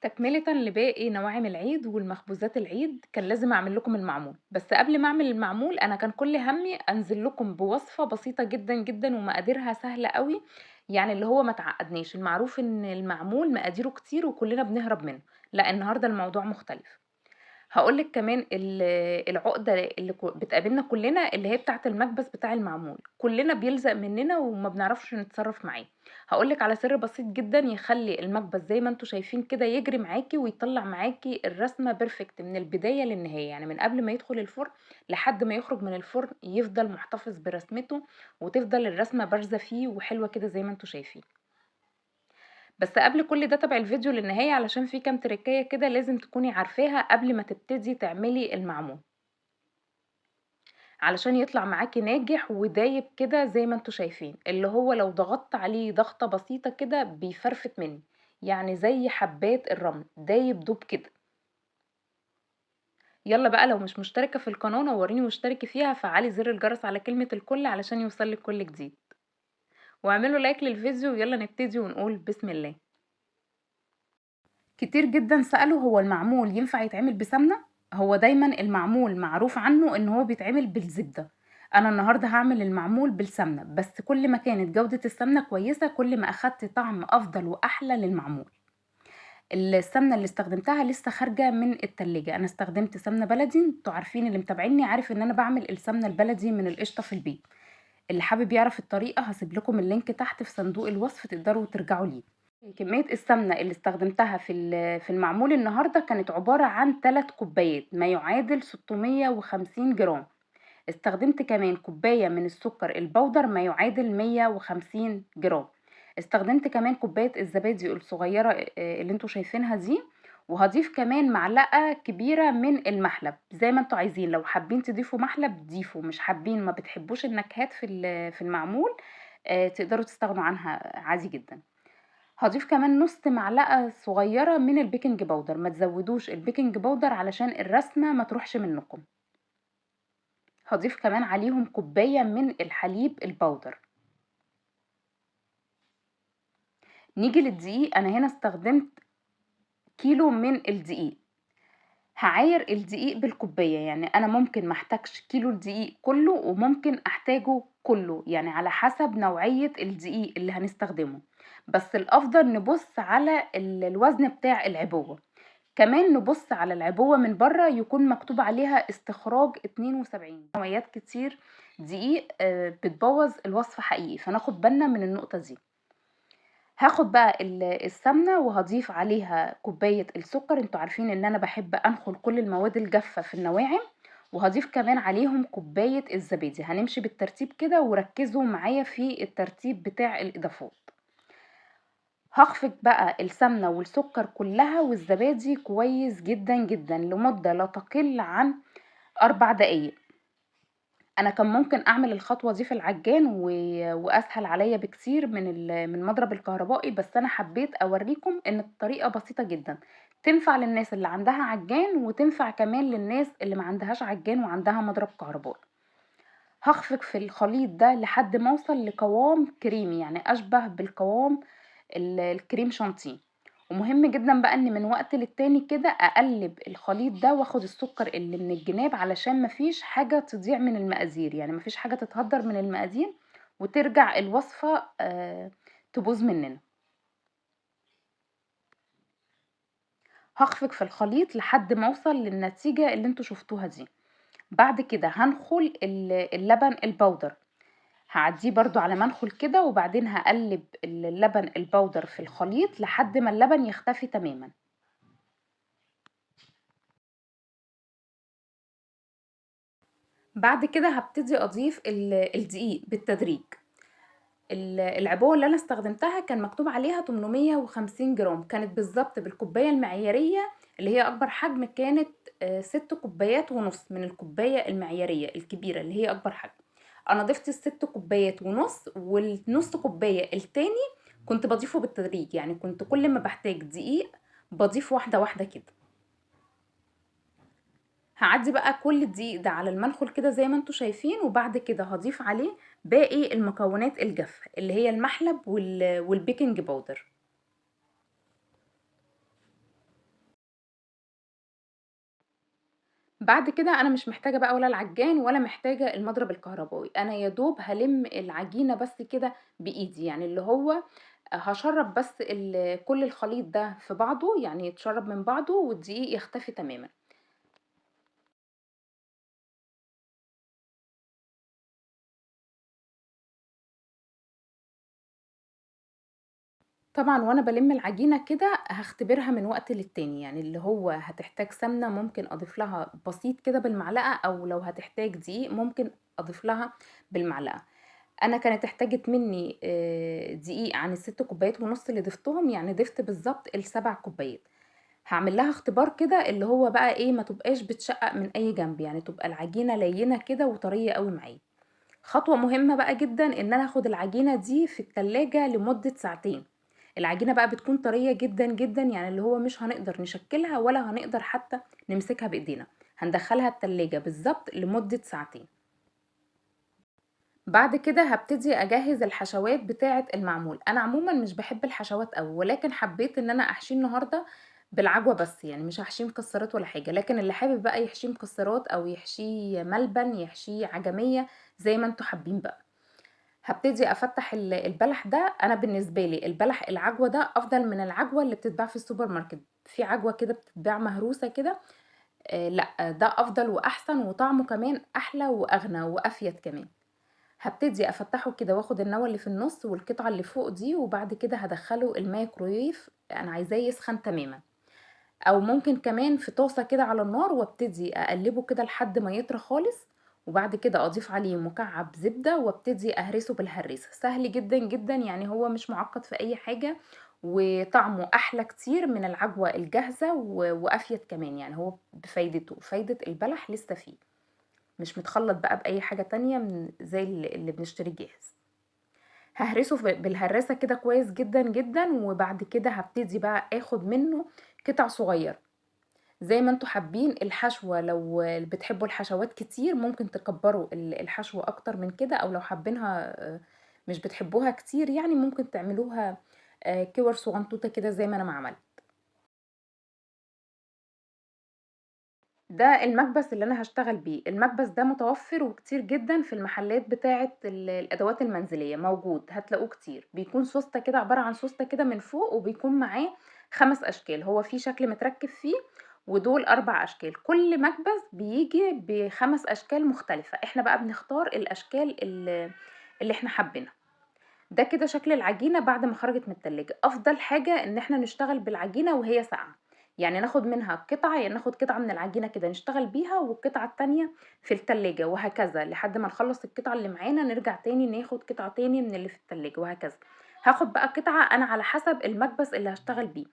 تكملة لباقي نواعم العيد والمخبوزات العيد، كان لازم أعمل لكم المعمول، بس قبل ما أعمل المعمول أنا كان كل هَمّي أنزل لكم بوصفة بسيطة جدًا، جدًا ومقاديرها سهلة أوي، يعني اللي هو ما تعقدناش، المعروف إن المعمول مقاديره كتير وكلنا بنهرب منه، لأ النهارده الموضوع مختلف. هاقول لِك كمان العقدة اللي بتقابلنا كلّنا اللي هي بتاعة المكبس بتاع المعمول، كلّنا بيلزق مننا وما بنعرفش نتصرّف معاه. هاقول لِك على سر بسيط جدًا يخلّي المكبس زي ما أنتم شايفين كده يجري معاكِ ويطلّع معاكِ الرسمة perfect من البداية للنهاية، يعني من قبل ما يدخل الفرن لحد ما يخرج من الفرن يفضل محتفظ برسمته وتفضل الرسمة بارزة فيه وحلوة كده زي ما أنتم شايفين. بس قبل كل ده تابعي الفيديو للنهاية علشان في كام تريكاية كده لازم تكوني عارفاها قبل ما تبتدي تعملي المعمول، علشان يطلع معاكِ ناجح ودايب كده زي ما أنتم شايفين، اللي هو لو ضغطت عليه ضغطة بسيطة كده بيفرفت مني، يعني زي حبات الرمل دايب دوب كده. يلا بقى لو مش مشتركة في القناة نوريني واشتركي فيها، فعلي زر الجرس على كلمة الكل علشان يوصلك كل جديد، واعملوا لايك للفيديو ويلا نبتدي ونقول بسم الله. كتير جدًا سألوا هو المعمول ينفع يتعمل بسمنة؟ هو دايمًا المعمول معروف عنه إن هو بيتعمل بالزبدة، أنا النهارده هاعمل المعمول بالسمنة، بس كل ما كانت جودة السمنة كويسة كل ما أخدت طعم أفضل وأحلى للمعمول. السمنة اللي استخدمتها لسه خارجة من التلاجة، أنا استخدمت سمنة بلدي، أنتم عارفين اللي متابعيني عارف إن أنا باعمل السمنة البلدي من القشطة في البيت، اللي حابب يعرف الطريقة هاسيب لكم اللينك تحت في صندوق الوصف تقدروا ترجعوا ليه. كمية السمنة اللي استخدمتها في المعمول النهارده كانت عبارة عن 3 كوبايات ما يعادل 650 جرام، استخدمت كمان كوباية من السكر البودر ما يعادل 150 جرام، استخدمت كمان كوباية الزبادي الصغيرة اللي انتوا شايفينها دي، وهضيف كمان معلقة كبيرة من المحلب زي ما انتوا عايزين، لو حابين تضيفوا محلب ضيفوا، مش حابين ما بتحبوش النكهات في المعمول تقدروا تستغنوا عنها عادي جدا. هاضيف كمان نُص معلقة صغيرة من البيكنج باودر، ما تزوّدوش البيكنج باودر علشان الرسمة ما تروحش منّكم. هاضيف كمان عليهم كوباية من الحليب البودر. نيجي للدقيق، أنا هنا استخدمت كيلو من الدقيق. هاعاير الدقيق بالكوباية، يعني أنا ممكن ما احتاجش كيلو الدقيق كلّه وممكن أحتاجه كلّه، يعني على حسب نوعية الدقيق اللي هنستخدمه، بس الأفضل نبُص على الوزن بتاع العبوة. كمان نبُص على العبوة من برّه يكون مكتوب عليها استخراج 72، نوعيات كتير دقيق بتبوّظ الوصفة حقيقي، فناخد بالنا من النقطة دي. هاخد بقى السمنة وهاضيف عليها كوباية السكر، أنتم عارفين إن أنا باحب أنخل كل المواد الجافة في النواعم، وهاضيف كمان عليهم كوباية الزبادي، هنمشي بالترتيب كده وركّزوا معايا في الترتيب بتاع الإضافات. هاخفق بقى السمنة والسكر كلها والزبادي كويس جدًا، جدًا لمدة لا تقل عن 4 دقايق. أنا كان ممكن أعمل الخطوة دي في العجان وأسهل عليَّ بكتير من المضرب الكهربائي، بس أنا حبيت أوريكم إن الطريقة بسيطة جدًا، تنفع للناس اللي عندها عجان وتنفع كمان للناس اللي ما عندهاش عجان وعندها مضرب كهربائي. هاخفق في الخليط ده لحد ما أوصل لقوام كريمي، يعني أشبه بالقوام الكريم شانتيه. ومهم جدًا بقى إن من وقت للتاني كده أقلّب الخليط ده وآخد السكر اللي من الجناب علشان ما فيش حاجة تضيع من المقادير، يعني ما فيش حاجة تتهدّر من المقادير وترجع الوصفة تبوظ مننا. هاخفق في الخليط لحد ما أوصل للنتيجة اللي أنتم شفتوها دي. بعد كده هانخل اللبن البودر. هاعدّيه برضه على منخل كده وبعدين هاقلّب اللبن البودر في الخليط لحد ما اللبن يختفي تمامًا. بعد كده هابتدي أضيف الدقيق بالتدريج. العبوة اللي أنا استخدمتها كان مكتوب عليها 850 جرام، كانت بالضبط بالكوباية المعيارية اللي هي أكبر حجم كانت 6 كوبايات ونُص من الكوباية المعيارية الكبيرة اللي هي أكبر حجم. أنا ضِفت ال6 كوبايات ونُص والنُص كوباية التاني كنت باضيفه بالتدريج، يعني كنت كل ما باحتاج دقيق باضيف واحدة، واحدة كده. هاعدّي بقى كل الدقيق ده على المنخل كده زي ما أنتم شايفين، وبعد كده هاضيف عليه باقي المكونات الجافة، اللي هي المحلب والبيكنج باودر. بعد كده أنا مش محتاجة بقى ولا العجان ولا محتاجة المضرب الكهربائي، أنا يا دوب هالِم العجينة بس كده بإيدي، يعني اللي هو هاشرّب بس كل الخليط ده في بعضه، يعني يتشرّب من بعضه والدقيق يختفي تمامًا. طبعًا وأنا بالِم العجينة كده هاختبرها من وقت للتاني، يعني اللي هو هتحتاج سمنة ممكن أضيف لها بسيط كده بالمعلقة، أو لو هتحتاج دقيق ممكن أضيف لها بالمعلقة. أنا كانت احتاجت منّي دقيق عن ال6 كوبايات ونُص اللي ضفتهم، يعني ضِفت بالضبط ال7 كوبايات. هاعمل لها اختبار كده اللي هو بقى إيه، ما تبقاش بتشقّق من أي جنب، يعني تبقى العجينة ليّنة كده وطرية أوي معايا. خطوة مهمة بقى جدًا إن أنا آخُد العجينة دي في التلاجة لمدة ساعتين. العجينة بقى بتكون طرية جدًا، جدًا، يعني اللي هو مش هنقدر نشكّلها ولا هنقدر حتى نمسكها بإيدينا. هندخّلها التلاجة بالضبط لمدة ساعتين. بعد كده هابتدي أجهّز الحشوات بتاعة المعمول. أنا عمومًا مش باحب الحشوات أوي، ولكن حبّيت إن أنا أحشيه النهارده بالعجوة بس، يعني مش هاحشيه مكسرات ولا حاجة، لكن اللي حابب بقى يحشيه مكسرات أو يحشيه ملبن، يحشيه عجمية، زي ما أنتم حابين بقى. هابتدي أفتّح البلح ده. أنا بالنسبة لي البلح العجوة ده أفضل من العجوة اللي بتتباع في السوبر ماركت، في عجوة كده بتتباع مهروسة كده، لأ، ده أفضل وأحسن وطعمه كمان أحلى وأغنى وأفيد كمان. هابتدي أفتّحه كده وآخد النَوَى اللي في النُص والقطعة اللي فوق دي، وبعد كده هادخّله الميكروويف، أنا عايزاه يسخن تمامًا، أو ممكن كمان في طاسة كده على النار وابتدي أقلّبه كده لحد ما يطرى خالص، وبعد كده أضيف عليه مكعب زبدة وابتدي أهرسه بالهرّاسة. سهل جدًا، جدًا، يعني هو مش مُعقّد في أي حاجة، وطعمه أحلى كتير من العجوة الجاهزة وأفيد كمان، يعني هو بفايدته، فايدة البلح لسه فيه، مش متخلّط بقى بأي حاجة تانية زي اللي بنشتريه جاهز. هاهرسه بالهراسة كده كويس جدًا، جدًا، وبعد كده هابتدي بقى آخد منه قطع صغيّرة، زي ما أنتم حابين الحشوة. لو بتحبوا الحشوات كتير ممكن تكبّروا الحشوة أكتر من كده، أو لو حابينها مش بتحبوها كتير يعني ممكن تعملوها كِوَر صغنطوطة كده زي ما أنا ما عملت. ده المكبس اللي أنا هاشتغل بيه. المكبس ده متوفر وكتير جدًا في المحلات بتاعة الأدوات المنزلية، موجود هتلاقوه كتير. بيكون سوستة كده، عبارة عن سوستة كده من فوق، وبيكون معاه 5 أشكال. هو في شكل متركب فيه، ودول 4 أشكال. كل مكبس بييجي ب5 أشكال مختلفة، إحنا بقى بنختار الأشكال اللي إحنا حابينها. ده كده شكل العجينة بعد ما خرجت من التلاجة. أفضل حاجة إن إحنا نشتغل بالعجينة وهي ساقعة، يعني ناخد منها قطعة، يعني ناخد قطعة من العجينة كده نشتغل بيها، والقطعة التانية في التلاجة، وهكذا لحد ما نخلّص القطعة اللي معانا نرجع تاني ناخد قطعة تاني من اللي في التلاجة، وهكذا. هاخد بقى قطعة أنا على حسب المكبس اللي هاشتغل بيه.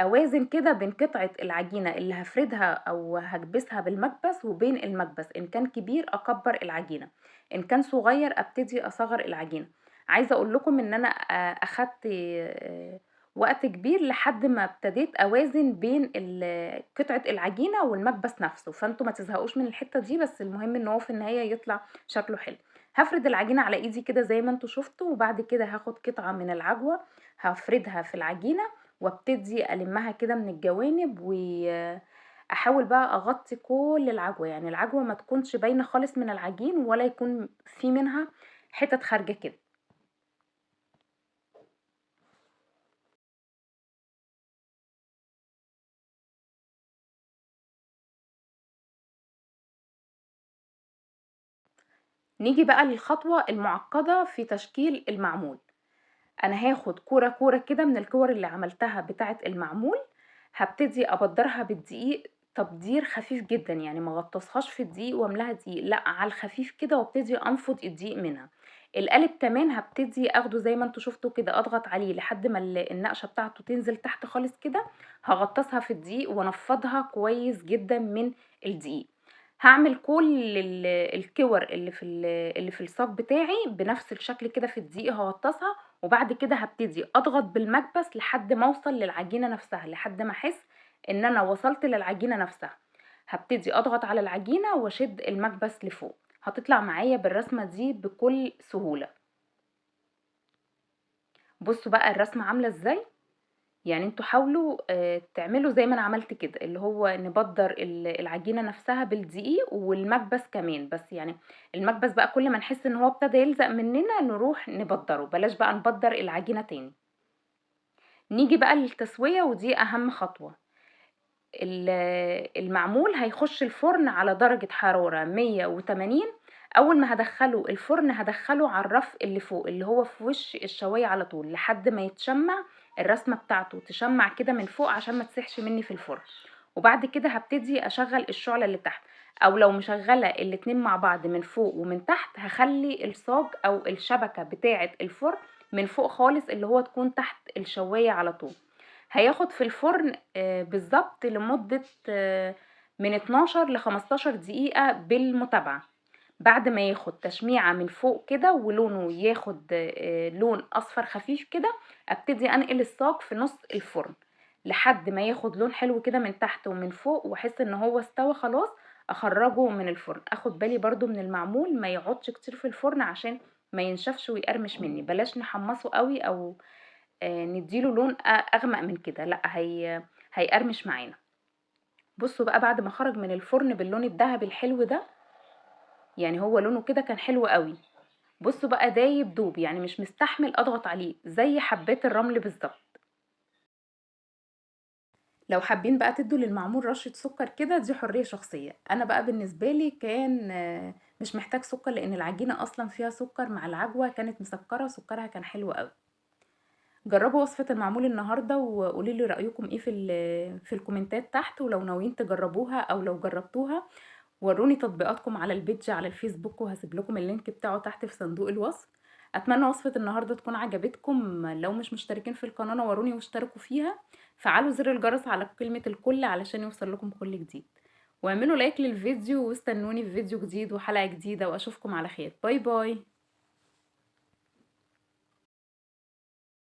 أوازن كده بين قطعة العجينة اللي هافردها أو هاكبسها بالمكبس، وبين المكبس، إن كان كبير أكبّر العجينة، إن كان صغير أبتدي أصغّر العجينة. عايزة أقول لكم إن أنا أخدت وقت كبير لحد ما ابتديت أوازن بين قطعة العجينة والمكبس نفسه، فأنتم ما تزهقوش من الحتّة دي، بس المهم إن هو في النهاية يطلع شكله حلو. هافرد العجينة على إيدي كده زي ما أنتم شُفتوا، وبعد كده هاخد قطعة من العجوة هافردها في العجينة، وابتدي ألمّها كده من الجوانب، أحاول بقى أغطّي كل العجوة، يعني العجوة ما تكونش باينة خالص من العجين، ولا يكون في منها حتت خارجة كده. نيجي بقى للخطوة المُعقّدة في تشكيل المعمول. أنا هاخد كورة، كورة كده من الكِوَر اللي عملتها بتاعة المعمول، هابتدي أبدّرها بالدقيق تبدير خفيف جدًا، يعني ما اغطّسهاش في الدقيق واملاها دقيق، لأ، على الخفيف كده، وابتدي أنفُض الدقيق منها. القالب كمان هابتدي آخده زي ما أنتم شُفتوا كده، أضغط عليه لحد ما النقشة بتاعته تنزل تحت خالص كده، هاغطّسها في الدقيق وانفّضها كويس جدًا من الدقيق. هاعمل كل الكِوَر اللي في الصاج بتاعي بنفس الشكل كده في الدقيق هاغطّسها، وبعد كده هابتدي أضغط بالمكبس لحد ما أوصل للعجينة نفسها، لحد ما أحس إن أنا وصلت للعجينة نفسها. هابتدي أضغط على العجينة وأشد المكبس لفوق، هتطلع معايا بالرسمة دي بكل سهولة. بصوا بقى الرسمة عاملة ازاي. يعني انتوا حاولوا تعملوا زي ما انا عملت كده، اللي هو نبدر العجينة نفسها بالدقيق والمكبس كمان، بس يعني المكبس بقى كل ما نحس ان هو ابتدى يلزق مننا نروح نبدره، بلاش بقى نبدر العجينة تاني. نيجي بقى للتسوية ودي اهم خطوة. المعمول هيخش الفرن على درجة حرارة 180. اول ما هدخله الفرن هدخله على الرف اللي فوق اللي هو في وش الشواية على طول لحد ما يتشمع، الرسمة بتاعته تشمع كده من فوق عشان ما تسيحش مني في الفرن. وبعد كده هبتدي اشغل الشعلة اللي تحت، او لو مشغلة الاتنين مع بعض من فوق ومن تحت هخلي الصاج او الشبكة بتاعة الفرن من فوق خالص اللي هو تكون تحت الشواية على طول. هياخد في الفرن بالظبط لمدة من 12 ل15 دقيقة بالمتابعة. بعد ما ياخد تشميعة من فوق كده ولونه ياخد لون اصفر خفيف كده، ابتدي انقل الصاج في نص الفرن لحد ما ياخد لون حلو كده من تحت ومن فوق واحس ان هو استوى خلاص. اخرجه من الفرن، اخد بالي برضو من المعمول ما يقعدش كتير في الفرن عشان ما ينشفش ويقرمش مني، بلاش نحمصه قوي او نديله لون اغمق من كده، لا هيقرمش معانا. بصوا بقى بعد ما خرج من الفرن باللون الذهبي الحلو ده، يعني هو لونه كده كان حلو قوي. بصوا بقى دايب دوب، يعني مش مستحمل اضغط عليه زي حبات الرمل بالظبط. لو حابين بقى تدوا للمعمول رشة سكر كده دي حرية شخصية، انا بقى بالنسبة لي كان مش محتاج سكر لان العجينة اصلا فيها سكر مع العجوة كانت مسكرة سكرها كان حلو قوي. جربوا وصفة المعمول النهاردة وقولي لي رأيكم ايه في الكومنتات تحت، ولو ناويين تجربوها او لو جربتوها وروني تطبيقاتكم على البيج على الفيسبوك وهسيب لكم اللينك بتاعه تحت في صندوق الوصف. اتمنى وصفة النهاردة تكون عجبتكم، لو مش مشتركين في القناة نوروني واشتركوا فيها، فعلوا زر الجرس على كلمة الكل علشان يوصل لكم كل جديد، واعملوا لايك للفيديو واستنوني في فيديو جديد وحلقة جديدة واشوفكم على خير. باي باي.